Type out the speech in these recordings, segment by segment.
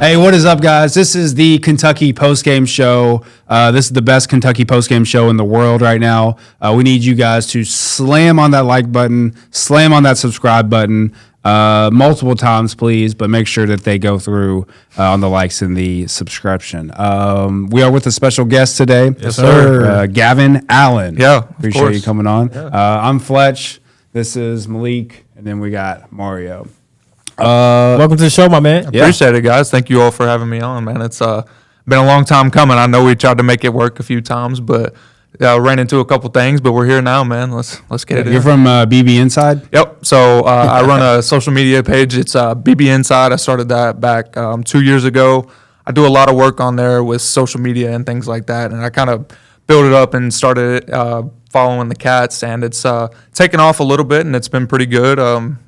Hey, what is up, guys? This is the Kentucky Postgame Show. This is the best Kentucky Postgame Show in the world right now. We need you guys to slam on that like button, slam on that subscribe button multiple times, please, but make sure that they go through on the likes and the subscription. We are with a special guest today. Yes, sir. Gavin Allen. Yeah, Appreciate you coming on. Yeah. I'm Fletch. This is Maliek. And then we got Mario. Welcome to the show, my man. Appreciate it, guys. Thank you all for having me on, man. It's been a long time coming. I know we tried to make it work a few times, but ran into a couple things. But we're here now, man. Let's get it. You're from BBNSIDE? Yep. So I run a social media page. It's BBNSIDE. I started that back 2 years ago. I do a lot of work on there with social media and things like that, and I kind of built it up and started following the Cats, and it's taken off a little bit, and it's been pretty good.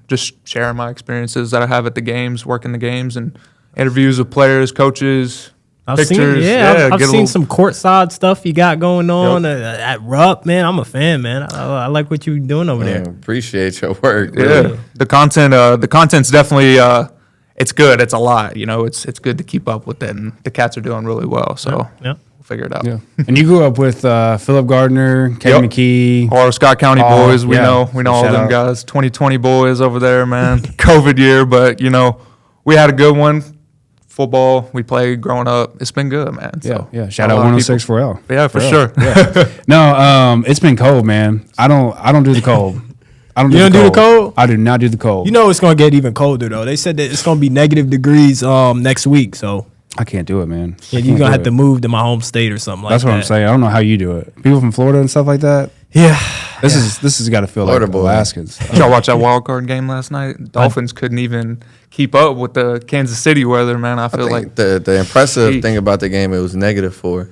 Just sharing my experiences that I have at the games, working the games, and interviews with players, coaches, pictures. I've seen some courtside stuff you got going on at Rupp, man. I'm a fan, man. I like what you're doing over there. Appreciate your work. Really. Yeah, the content's definitely it's good. It's a lot, it's good to keep up with it, and the Cats are doing really well. So we'll figure it out. Yeah. And you grew up with Philip Gardner, Kenny McKee, all our Scott County boys. We know all them guys. 2020 boys over there, man. COVID year, but we had a good one. Football we played growing up. It's been good, man. So, Shout out 106 for L. Yeah, for sure. Yeah. No, it's been cold, man. I don't do the cold. You don't do the cold? I do not do the cold. It's going to get even colder, though. They said that it's going to be negative degrees next week, so. I can't do it, man. Yeah, you're going to have to move to my home state or something like that. That's what I'm saying. I don't know how you do it. People from Florida and stuff like that? Yeah. This has got to feel Florida like Alaskans. Did y'all watch that wild card game last night? Dolphins couldn't even keep up with the Kansas City weather, man. I feel like the impressive thing about the game, it was -4.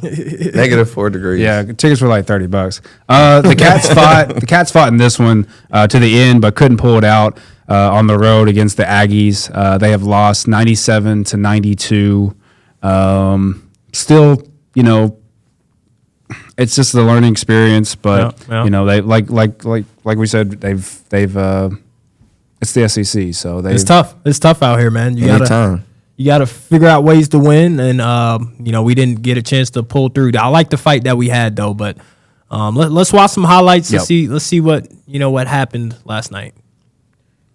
-4 degrees. Yeah, tickets were like $30. The Cats fought in this one to the end, but couldn't pull it out on the road against the Aggies. They have lost 97-92. Still, it's just the learning experience, but they like we said, they've it's the SEC, so it's tough. It's tough out here, man. You gotta figure out ways to win, and we didn't get a chance to pull through. I like the fight that we had though, but let's watch some highlights. Let's see what happened last night.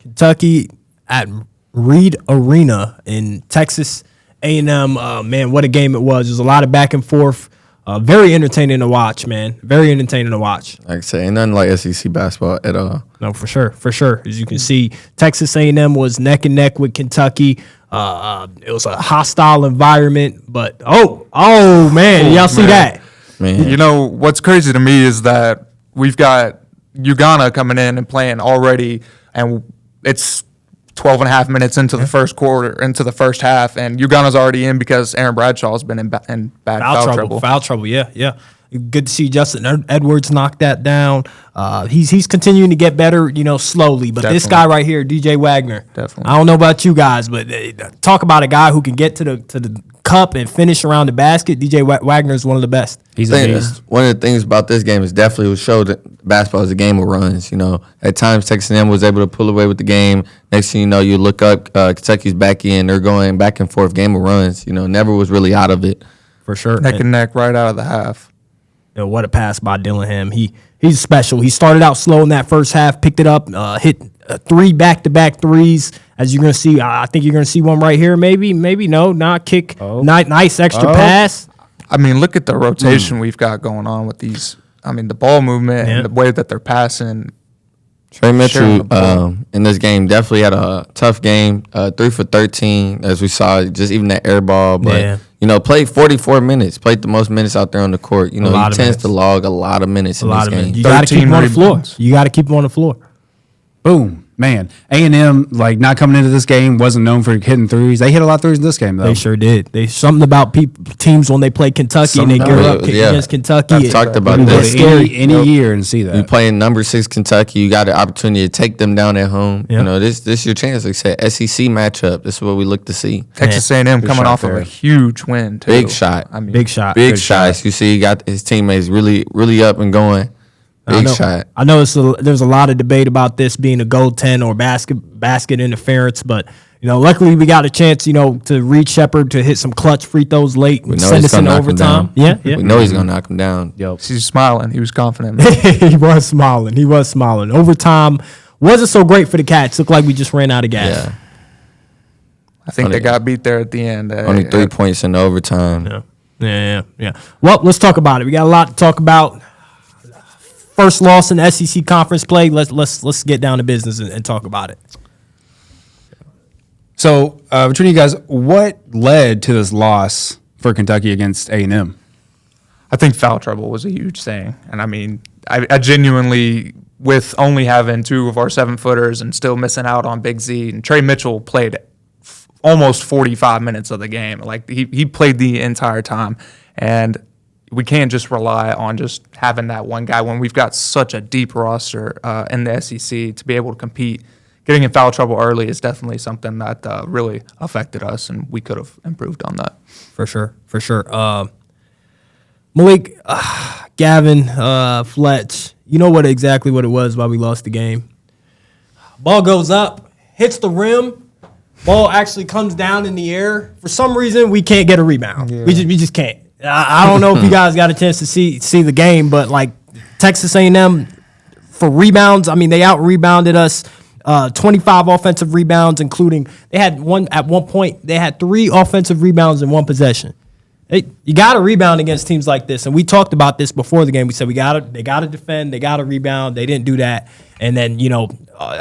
Kentucky at Reed Arena in Texas A&M. Man, what a game it was. There's a lot of back and forth. Very entertaining to watch, man. Very entertaining to watch. Like I say, ain't nothing like SEC basketball at all. No, for sure. As you can see, Texas A&M was neck and neck with Kentucky. It was a hostile environment, but man, y'all see that? Man. What's crazy to me is that we've got Uganda coming in and playing already, and it's 12 and a half minutes into the first quarter, into the first half, and Uganda's already in because Aaron Bradshaw's been in bad foul trouble. Foul trouble, yeah. Good to see Justin Edwards knock that down. He's continuing to get better, slowly. But This guy right here, DJ Wagner. Definitely. I don't know about you guys, but talk about a guy who can get to the cup and finish around the basket. DJ Wagner is one of the best. He's a beast. One of the things about this game is definitely showed that basketball is a game of runs. At times Texas A&M was able to pull away with the game. Next thing you know, you look up, Kentucky's back in. They're going back and forth, game of runs. Never was really out of it. For sure. Neck and neck right out of the half. What a pass by Dillingham. He's special. He started out slow in that first half, picked it up, hit 3 back-to-back threes. As you're going to see, I think you're going to see one right here. Maybe no, not kick. Nice extra pass. I mean, look at the rotation we've got going on with these. I mean, the ball movement and the way that they're passing. Trey Mitchell in this game definitely had a tough game. 3 for 13, as we saw, just even that air ball. But, played 44 minutes, played the most minutes out there on the court. He tends to log a lot of minutes in this game. You got to keep him on the floor. You got to keep him on the floor. Boom. Man, A&M, not coming into this game, wasn't known for hitting threes. They hit a lot of threes in this game, though. They sure did. Something about teams when they play Kentucky and they gear up against Kentucky. I've talked about this. Any year and see that. You playing number 6 Kentucky, you got the opportunity to take them down at home. Yep. This is your chance. Like I said, SEC matchup. This is what we look to see. Texas A&M coming off of a huge win, too. Big shot. Big shot. Big shots. You see, he got his teammates really, really up and going. Big shot. I know there's a lot of debate about this being a goaltend or basket interference, but luckily we got a chance, to read Shepard to hit some clutch free throws late and send us into overtime. Yeah. We know he's gonna knock him down. He's smiling. He was confident. Man. He was smiling. Overtime wasn't so great for the Cats. Looked like we just ran out of gas. Yeah. I think they got beat there at the end. Only 3 points in overtime. Yeah. Well, let's talk about it. We got a lot to talk about. First loss in SEC conference play. Let's get down to business and talk about it. So between you guys, what led to this loss for Kentucky against A&M? I think foul trouble was a huge thing. And I mean, I genuinely, with only having 2 of our 7-footers and still missing out on Big Z, and Trey Mitchell played almost 45 minutes of the game. Like he played the entire time. And we can't just rely on just having that one guy when we've got such a deep roster in the SEC to be able to compete. Getting in foul trouble early is definitely something that really affected us, and we could have improved on that. For sure. Maliek, Gavin, Fletch, you know exactly what it was why we lost the game. Ball goes up, hits the rim, ball actually comes down in the air. For some reason, we can't get a rebound. Yeah. We just can't. I don't know if you guys got a chance to see the game, but like Texas A&M for rebounds, I mean, they out-rebounded us. 25 offensive rebounds, including they had at one point they had 3 offensive rebounds in one possession. You got to rebound against teams like this, and we talked about this before the game. We said they got to defend, they got to rebound. They didn't do that, and then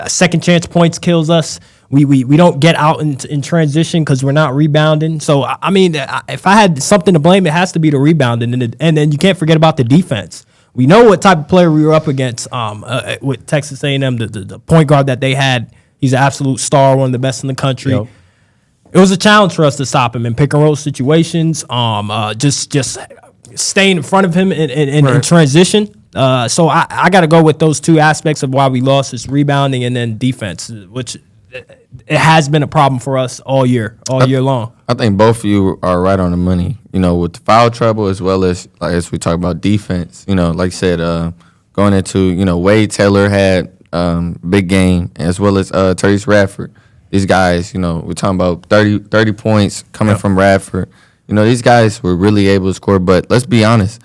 second chance points kills us. We don't get out in transition because we're not rebounding. So I mean, if I had something to blame, it has to be the rebounding, and then you can't forget about the defense. We know what type of player we were up against with Texas A&M, the point guard that they had. He's an absolute star, one of the best in the country. Yep. It was a challenge for us to stop him in pick and roll situations, just staying in front of him in transition. So I got to go with those 2 aspects of why we lost, is rebounding and then defense, which it has been a problem for us all year long. I think both of you are right on the money. With the foul trouble as well as we talk about defense. Like I said, going into Wade Taylor had big game, as well as Tyrese Radford. These guys, we're talking about 30 points coming from Radford. These guys were really able to score. But let's be honest,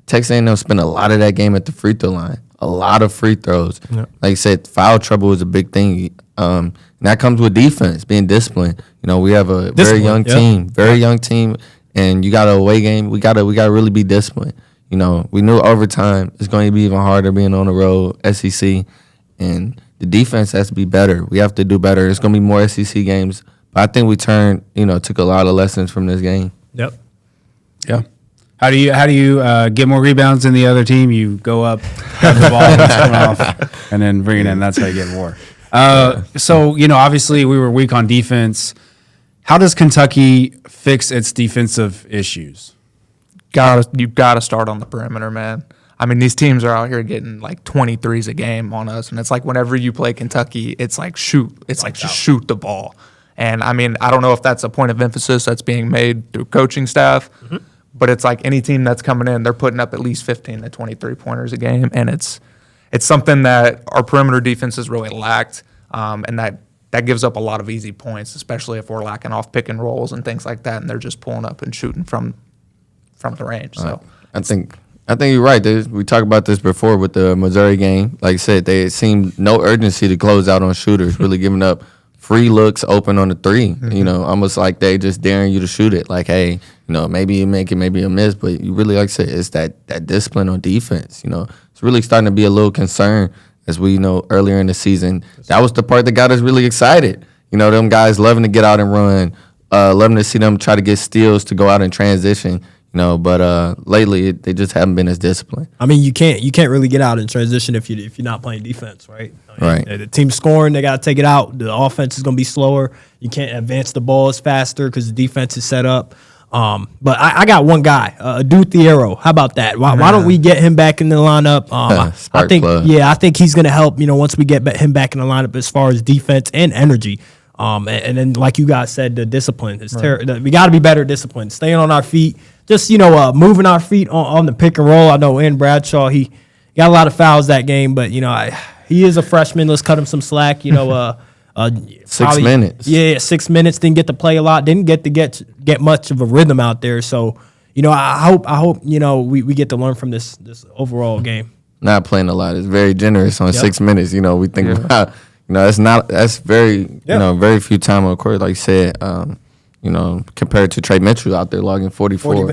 Texas A&M spent a lot of that game at the free throw line. A lot of free throws. Yep. Like I said, foul trouble is a big thing. And that comes with defense, being disciplined. We have a very young team, and you got an away game. We gotta really be disciplined. We knew overtime is going to be even harder being on the road, SEC, and the defense has to be better. We have to do better. It's going to be more SEC games, but I think we took a lot of lessons from this game. Yep. Yeah. How do you get more rebounds than the other team? You go up, grab the ball, it's coming off, and then bring it in. That's how you get more. So obviously we were weak on defense. How does Kentucky fix its defensive issues? You've got to start on the perimeter, man. I mean, these teams are out here getting like 23s a game on us, and it's like whenever you play Kentucky, it's like shoot. It's like just shoot the ball. And I mean, I don't know if that's a point of emphasis that's being made through coaching staff, but it's like any team that's coming in, they're putting up at least 15 to 23 pointers a game, and it's something that our perimeter defense has really lacked, and that gives up a lot of easy points, especially if we're lacking off pick and rolls and things like that, and they're just pulling up and shooting from the range. So I think you're right. We talked about this before with the Missouri game. Like I said, they seemed no urgency to close out on shooters, really giving up free looks open on the 3. Almost like they just daring you to shoot it. Like, hey, maybe you make it, maybe you miss, but you really, like I said, it's that discipline on defense. It's really starting to be a little concern, as we know earlier in the season. That was the part that got us really excited. Them guys loving to get out and run, loving to see them try to get steals to go out and transition. But lately they just haven't been as disciplined. I mean, you can't really get out in transition if you're not playing defense, right? Right. The team's scoring, they got to take it out. The offense is going to be slower. You can't advance the ball as faster because the defense is set up. But I got one guy, Adu Thiero. How about that? Why don't we get him back in the lineup? I think he's going to help. Once we get him back in the lineup as far as defense and energy. And then, like you guys said, the discipline is we got to be better disciplined, staying on our feet. Just, moving our feet on the pick and roll. I know Ian Bradshaw, he got a lot of fouls that game, but, he is a freshman. Let's cut him some slack. 6 minutes. Yeah, 6 minutes. Didn't get to play a lot. Didn't get much of a rhythm out there. So, I hope we get to learn from this overall game. Not playing a lot is very generous on 6 minutes. We think about, that's very, very few time on the court, like you said, compared to Trey Mitchell out there logging 44.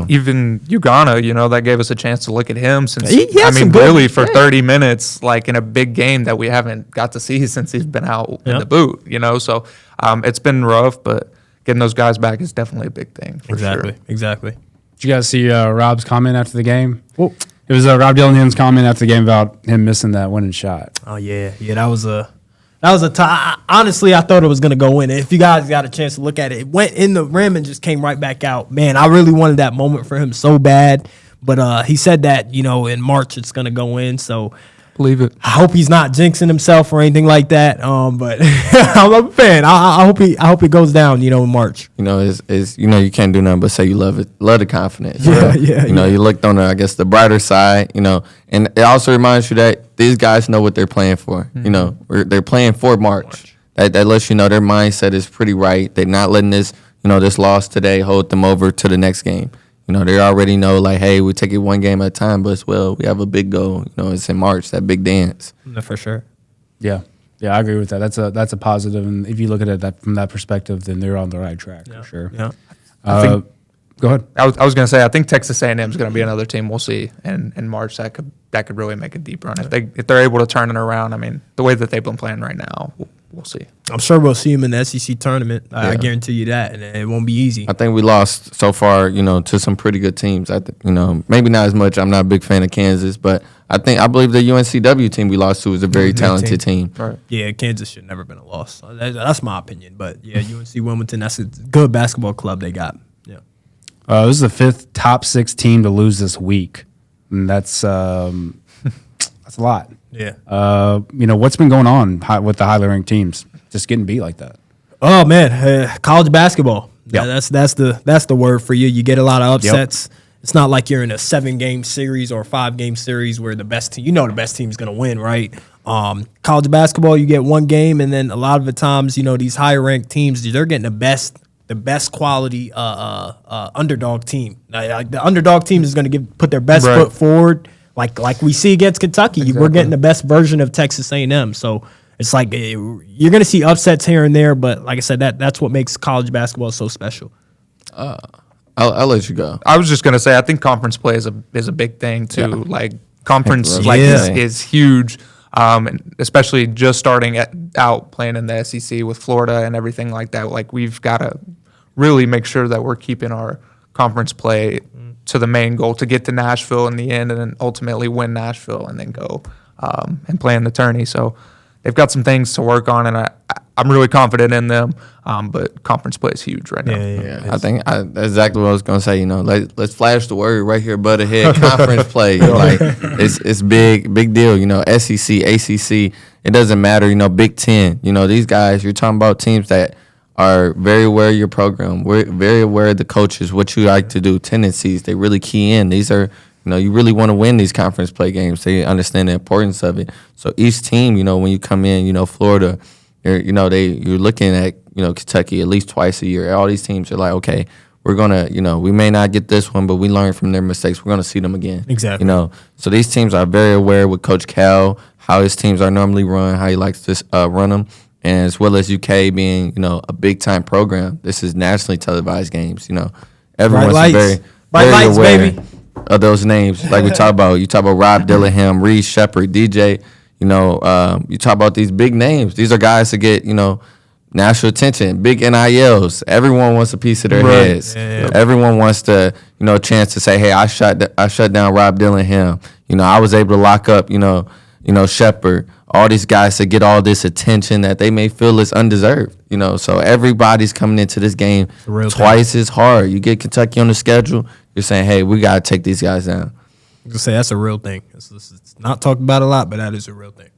Even Ugana, that gave us a chance to look at him since, really for 30 minutes, like in a big game that we haven't got to see since he's been out in the boot, So it's been rough, but getting those guys back is definitely a big thing. For sure. Exactly. Did you guys see Rob's comment after the game? Well, it was Rob Dillingham's comment after the game about him missing that winning shot. Oh yeah, that was a tie. Honestly, I thought it was gonna go in. If you guys got a chance to look at it, it went in the rim and just came right back out. Man, I really wanted that moment for him so bad, but he said that in March it's gonna go in. So believe it. I hope he's not jinxing himself or anything like that. But I'm a fan. I hope it goes down. In March. You can't do nothing but say you love it, love the confidence. Yeah. You looked on the brighter side. And it also reminds you that these guys know what they're playing for. They're playing for March. That lets you know their mindset is pretty right. They're not letting this loss today hold them over to the next game. They already know, like, hey, we take it one game at a time, but we have a big goal. It's in March, that big dance. For sure. Yeah, I agree with that. That's a positive, and if you look at it from that perspective, then they're on the right track for sure. Yeah. Go ahead. I was going to say, I think Texas A&M is going to be another team we'll see in March that could really make a deep run if they're able to turn it around. I mean, the way that they've been playing right now, we'll see. I'm sure we'll see them in the SEC tournament. I guarantee you that, and it won't be easy. I think we lost so far, to some pretty good teams. Maybe not as much. I'm not a big fan of Kansas, but I believe the UNCW team we lost to is a very talented team. Right. Yeah, Kansas should never been a loss. That's my opinion. But yeah, UNC Wilmington, that's a good basketball club they got. Yeah. This is the 5th top 6 team to lose this week, and that's a lot. Yeah. What's been going on with the highly ranked teams? Just getting beat like that. Oh man, college basketball. Yep. Yeah, that's the word for you. You get a lot of upsets. Yep. It's not like you're in a 7-game series or a 5-game series where the best team, the best team is going to win, right? College basketball, you get one game, and then a lot of the times, these higher ranked teams, they're getting the best quality underdog team. The underdog team is going to put their best foot forward, like we see against Kentucky. Exactly. We're getting the best version of Texas A&M. So it's like you're going to see upsets here and there, but like I said, that's what makes college basketball so special. I'll let you go. I was just going to say, I think conference play is a big thing too. Yeah. Like conference is huge, especially just starting out playing in the SEC with Florida and everything like that. Like we've got to really make sure that we're keeping our conference play to the main goal to get to Nashville in the end, and then ultimately win Nashville and then go and play in the tourney. So they've got some things to work on, and I'm really confident in them. But conference play is huge right now. Yeah. I think that's exactly what I was gonna say. Let's flash the word right here, butt ahead. Conference play, it's big deal. SEC, ACC, it doesn't matter. Big Ten. These guys. You're talking about teams that are very aware of your program. We're very aware of the coaches, what you like to do, tendencies. They really key in. These are. You really want to win these conference play games. They understand the importance of it. So each team, when you come in, Florida, you're looking at, Kentucky at least twice a year. All these teams are like, okay, we're going to, we may not get this one, but we learn from their mistakes. We're going to see them again. Exactly. So these teams are very aware with Coach Cal, how his teams are normally run, how he likes to run them. And as well as UK being, a big-time program, this is nationally televised games. Everyone's very lights, aware baby. Of those names, like we talk about. You talk about Rob Dillingham, Reed Shepard, DJ. You talk about these big names. These are guys that get, national attention, big NILs. Everyone wants a piece of their heads. Yeah. Everyone wants to, a chance to say, hey, I shut down Rob Dillingham. I was able to lock up, Shepard. All these guys to get all this attention that they may feel is undeserved. So everybody's coming into this game twice as hard. You get Kentucky on the schedule, you're saying, hey, we got to take these guys down. I was say that's a real thing. It's not talked about a lot, but that is a real thing.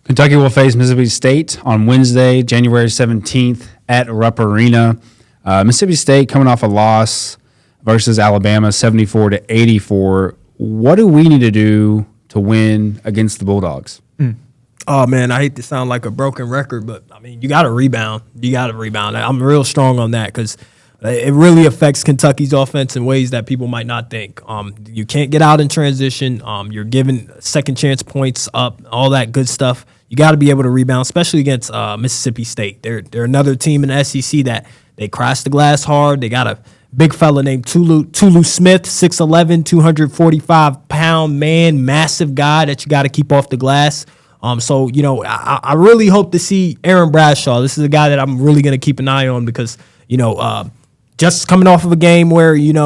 Kentucky will face Mississippi State on Wednesday, January 17th at Rupp Arena. Mississippi State coming off a loss versus Alabama, 74-84. What do we need to do to win against the Bulldogs? Oh man, I hate to sound like a broken record, but I mean, you got to rebound. I'm real strong on that because it really affects Kentucky's offense in ways that people might not think. You can't get out in transition. You're giving second chance points up, all that good stuff. You got to be able to rebound, especially against Mississippi State. They're another team in the SEC that they crash the glass hard. They got a big fella named Tulu Smith, 6'11", 245-pound man, massive guy that you got to keep off the glass. So, I really hope to see Aaron Bradshaw. This is a guy that I'm really going to keep an eye on because, just coming off of a game where, you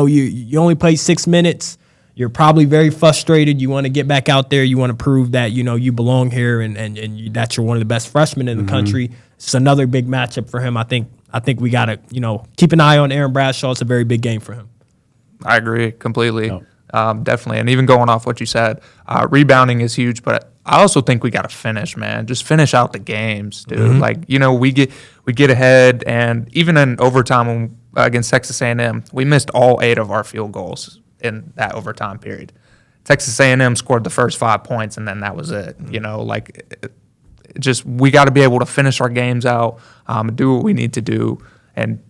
only played 6 minutes, you're probably very frustrated. You want to get back out there. You want to prove that, you belong here and that you're one of the best freshmen in the country. It's another big matchup for him. I think we got to, keep an eye on Aaron Bradshaw. It's a very big game for him. I agree completely. Definitely. And even going off what you said, rebounding is huge, but I also think we got to finish, man. Just finish out the games, dude. Like, we get ahead, and even in overtime against Texas A&M, we missed all 8 of our field goals in that overtime period. Texas A&M scored the first 5 points, and then that was it. Just we got to be able to finish our games out, do what we need to do, and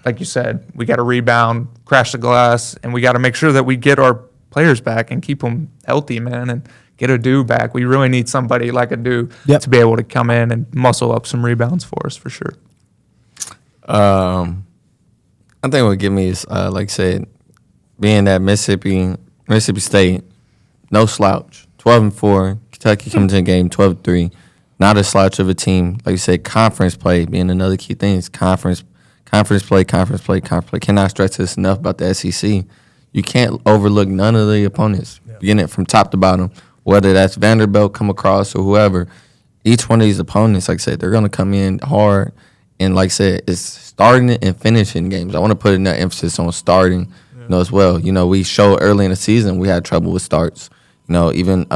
like you said, we got to rebound, crash the glass, and we got to make sure that we get our players back and keep them healthy, man, and get Adu back. We really need somebody like Adu to be able to come in and muscle up some rebounds for us, for sure. I think what give me is, like I said, being at Mississippi State, no slouch, 12-4. Kentucky coming to the game 12-3. Not a slouch of a team. Like you said, conference play being another key thing. Is conference play. Cannot stress this enough about the SEC. You can't overlook none of the opponents, beginning from top to bottom, whether that's Vanderbilt come across or whoever. Each one of these opponents, like I said, they're going to come in hard. And like I said, it's starting and finishing games. I want to put in that emphasis on starting, as well. We showed early in the season we had trouble with starts. Even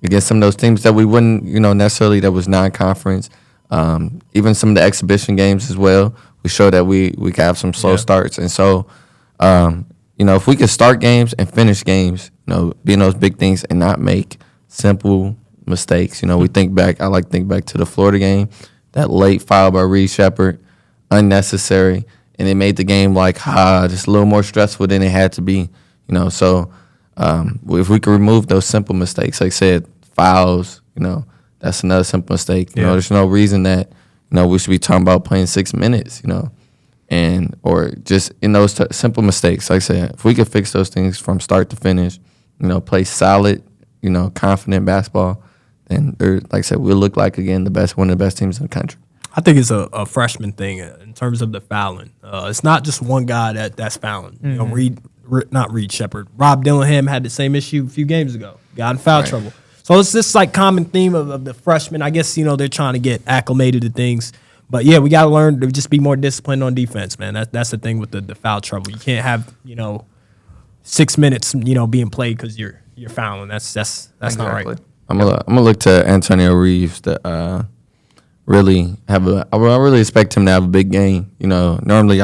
against some of those teams that we wouldn't, necessarily that was non-conference. Even some of the exhibition games as well, we showed that we could have some slow starts. And so, if we could start games and finish games, being those big things and not make simple mistakes. We think back. I like to think back to the Florida game, that late foul by Reed Sheppard, unnecessary, and it made the game just a little more stressful than it had to be. So if we could remove those simple mistakes, like I said, fouls, that's another simple mistake. There's no reason that we should be talking about playing 6 minutes, and or just in those simple mistakes. Like I said, if we could fix those things from start to finish, play solid, confident basketball, then like I said, we'll look like again one of the best teams in the country. I think it's a freshman thing in terms of the fouling. It's not just one guy that's fouling. Not Reed Sheppard. Rob Dillingham had the same issue a few games ago. Got in foul trouble. So it's this common theme of the freshmen. I guess they're trying to get acclimated to things. But yeah, we got to learn to just be more disciplined on defense, man. That's the thing with the foul trouble. You can't have 6 minutes being played because you're fouling. That's exactly. Not right. I'm gonna look to Antonio Reeves to really have I really expect him to have a big game. Normally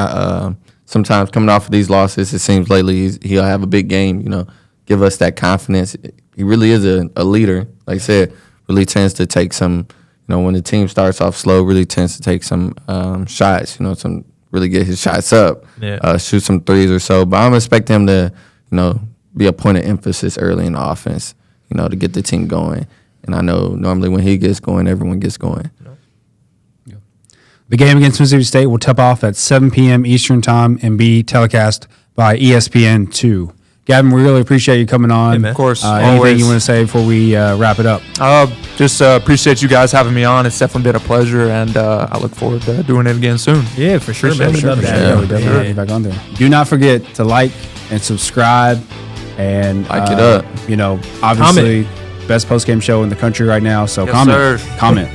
sometimes coming off of these losses, it seems lately he'll have a big game. Give us that confidence. He really is a leader. Like I said, really tends to take some. When the team starts off slow, really tends to take some shots. Some really get his shots up, shoot some threes or so. But I'm expecting him to, be a point of emphasis early in the offense. To get the team going. And I know normally when he gets going, everyone gets going. The game against Mississippi State will tip off at 7 p.m. Eastern Time and be telecast by ESPN2. Gavin, we really appreciate you coming on. Of course. Anything you want to say before we wrap it up? Just appreciate you guys having me on. It's definitely been a pleasure, and I look forward to doing it again soon. Yeah, for sure, man. We definitely get back on there. Do not forget to like and subscribe and like it up. Obviously, best post-game show in the country right now. So comment.